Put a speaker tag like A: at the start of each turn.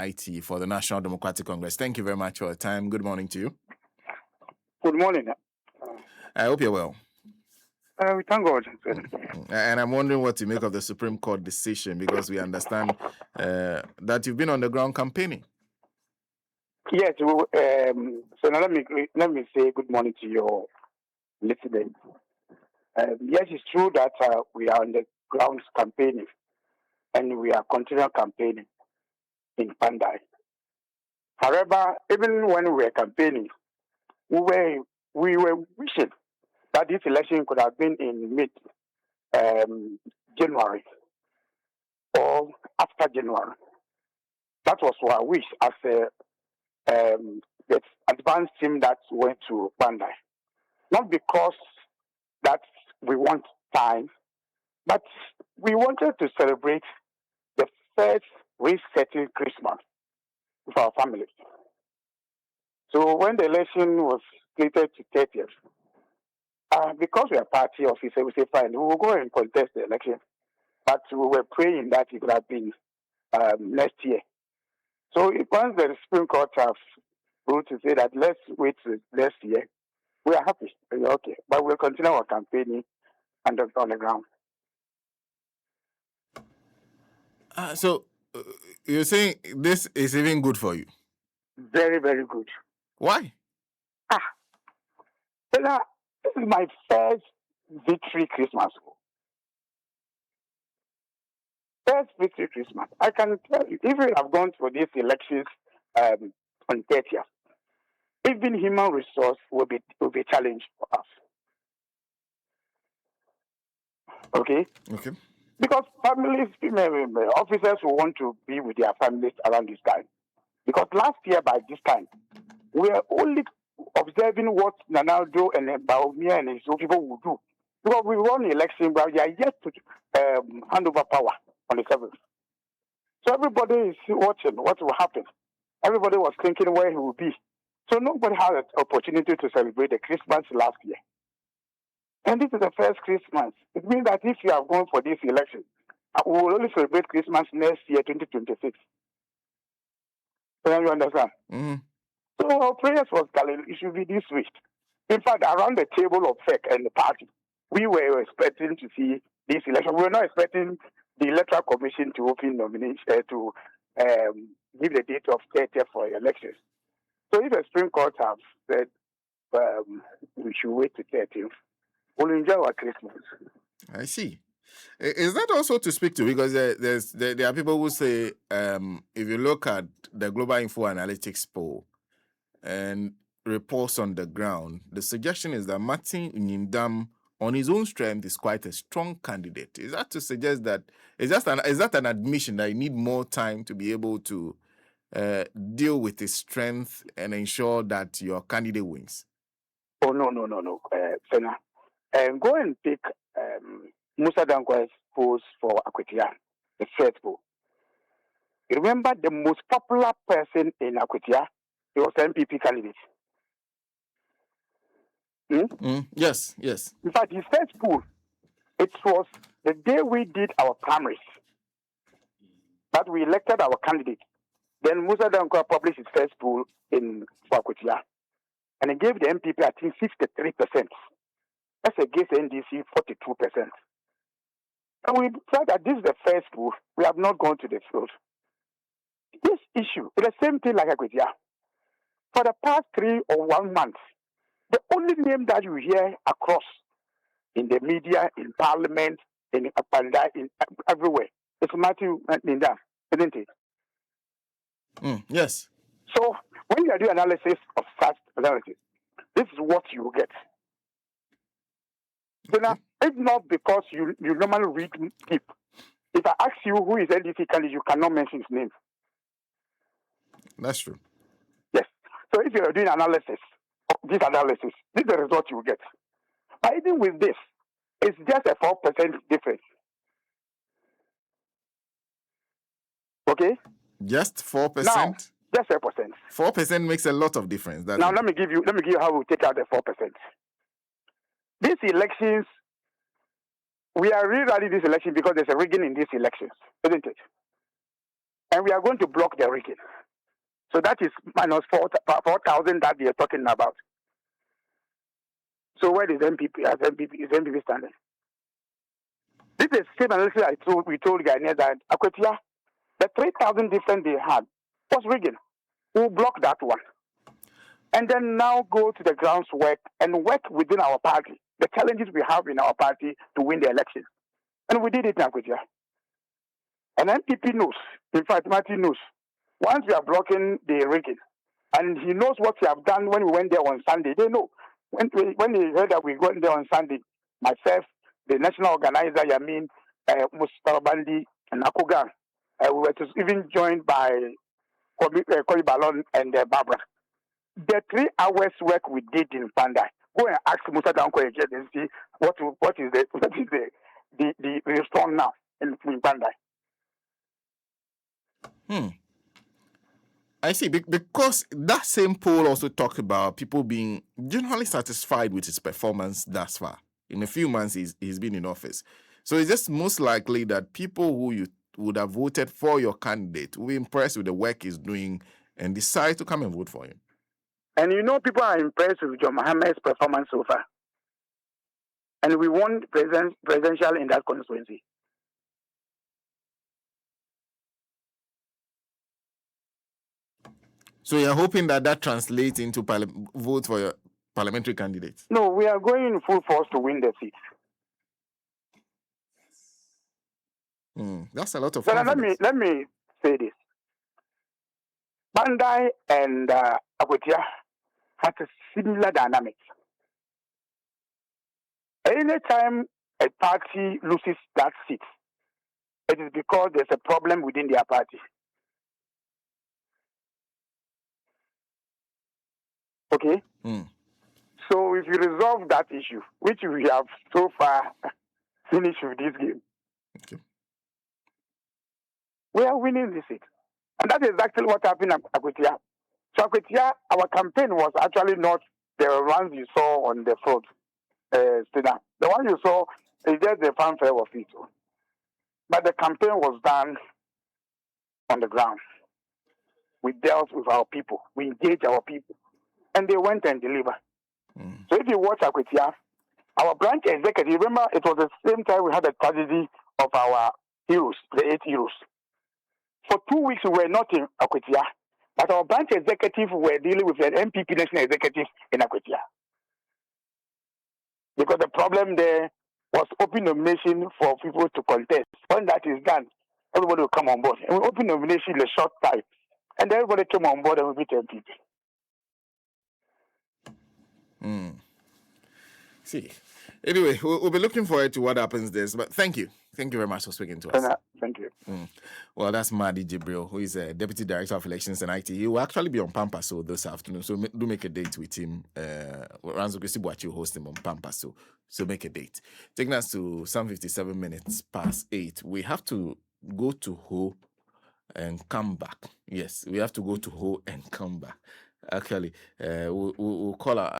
A: IT for the National Democratic Congress. Thank you very much for your time. Good morning to you.
B: Good morning.
A: I hope you're well.
B: We thank God.
A: And I'm wondering what to make of the Supreme Court decision, because we understand that you've been on the ground campaigning.
B: Yes. So now let me say good morning to your listeners. Yes, it's true that we are on the grounds campaigning, and we are continuing campaigning in Pandai. However, even when we were campaigning, we were wishing that this election could have been in mid January or after January. That was our wish as the advanced team that went to Pandai. Not because that we want time, but we wanted to celebrate the first resetting Christmas with our family. So when the election was slated to 30th, because we are party officer, we say fine, we will go and contest the election. But we were praying that it would have been next year. So once the Supreme Court have ruled to say that let's wait till next year, we are happy. Okay, but we'll continue our campaigning on the ground.
A: So you're saying this is even good for you?
B: Very, very good.
A: Why?
B: This is my first victory Christmas. First victory Christmas. I can tell you, if we have gone for these elections on 30th, even human resource will be a challenge for us. Okay?
A: Okay.
B: Because families, officers will want to be with their families around this time. Because last year by this time, we are only observing what Nanaldo and Baumia and his people will do. Because we won the election, but we are yet to hand over power on the 7th. So everybody is watching what will happen. Everybody was thinking where he will be. So nobody had an opportunity to celebrate the Christmas last year. And this is the first Christmas. It means that if you are going for this election, we will only celebrate Christmas next year, 2026. You understand?
A: Mm-hmm.
B: So our prayers was Galilee. It should be this week. In fact, around the table of FEC and the party, we were expecting to see this election. We were not expecting the Electoral Commission to open nomination to give the date of 30th for elections. So if the Supreme Court have said we should wait to 30th, we'll enjoy our Christmas.
A: I see. Is that also to speak to? Because there are people who say, if you look at the Global Info Analytics poll and reports on the ground, the suggestion is that Martin Nyindam, on his own strength, is quite a strong candidate. Is that to suggest that is that an admission that you need more time to be able to deal with his strength and ensure that your candidate wins?
B: Oh, no, Fena. Go and pick Musa Dankwa's polls for Akwetia, the first poll. Remember the most popular person in Akwetia? He was an MPP candidate.
A: Yes.
B: In fact, his first poll, it was the day we did our primaries that we elected our candidate. Then Musa Dankwa published his first poll in Akwetia, and he gave the MPP, I think, 63%. That's against NDC, 42%. And we said that this is the first poll. We have not gone to the field. This issue is the same thing like Akwetia. For the past 3 or 1 month, the only name that you hear across in the media, in parliament, in Apanda, in everywhere, is Matthew Ninda, isn't it?
A: Yes.
B: So when you do analysis of such analysis, this is what you get. So now, it's not because you normally read people. If I ask you who is NDC candidate, you cannot mention his name.
A: That's true.
B: Yes. So if you are doing analysis, this is the result you will get. But even with this, it's just a 4% difference. Okay?
A: Just 4%?
B: Now, just 4%.
A: 4% makes a lot of difference.
B: Now let me give you how we take out the 4%. These elections, we are really running this election because there's a rigging in these elections, isn't it? and we are going to block the rigging. So that is minus 4,000 that they are talking about. So where is MPP? Is MPP standing? This is the same analysis we told Ghanaians that Akwetia, the 3,000 different they had was rigging. We'll block that one. And then now go to the grounds work and work within our party, the challenges we have in our party to win the election. And we did it in Akwetia. And MPP knows, in fact, Martin knows, once we are blocking the rigging, and he knows what we have done when we went there on Sunday. They know. When they heard that we went there on Sunday, myself, the national organizer, Yamin, Mustafa Bandi, and Akogan, we were even joined by Koli Balon and Barbara. The 3 hours work we did in Pandai. Go and ask Musa Danko again and see what is the response now in Pandai.
A: I see. Because that same poll also talked about people being generally satisfied with his performance thus far. In a few months, he's been in office. So it's just most likely that people who you would have voted for your candidate will be impressed with the work he's doing and decide to come and vote for him.
B: And people are impressed with John Mohammed's performance so far. And we won presidential in that constituency.
A: So you're hoping that translates into vote for your parliamentary candidates?
B: No, we are going in full force to win the seat.
A: That's a lot of
B: confidence. Let me say this. Bandai and Akwetia has a similar dynamic. Anytime a party loses that seat, it is because there's a problem within their party. Okay? So if you resolve that issue, which we have so far finished with this game,
A: okay,
B: we are winning this seat. And that's exactly what happened at Akwetia. So Akwetia, our campaign was actually not the ones you saw on the front. The one you saw is just the fanfare of it. But the campaign was done on the ground. We dealt with our people. We engaged our people. And they went and delivered. So if you watch Akwetia, our branch executive, remember it was the same time we had the tragedy of our heroes, the 8 heroes. For 2 weeks we were not in Akwetia, but our branch executive were dealing with an MPP national executive in Akwetia. Because the problem there was open nomination for people to contest. When that is done, everybody will come on board. And we open nomination in a short time. And everybody came on board and we beat MPP.
A: See. Anyway, we'll be looking forward to what happens this. But thank you. Thank you very much for speaking to us.
B: Thank you.
A: Well, that's MAHDI GIBRILL, who is a Deputy Director of Elections and IT. He will actually be on Pampaso this afternoon. So do make a date with him. Ranzo Kwesibuachi will host him on Pampaso. So make a date. Taking us to some 57 minutes past 8. We have to go to Ho and come back. Yes, we have to go to Ho and come back. Actually, we'll call our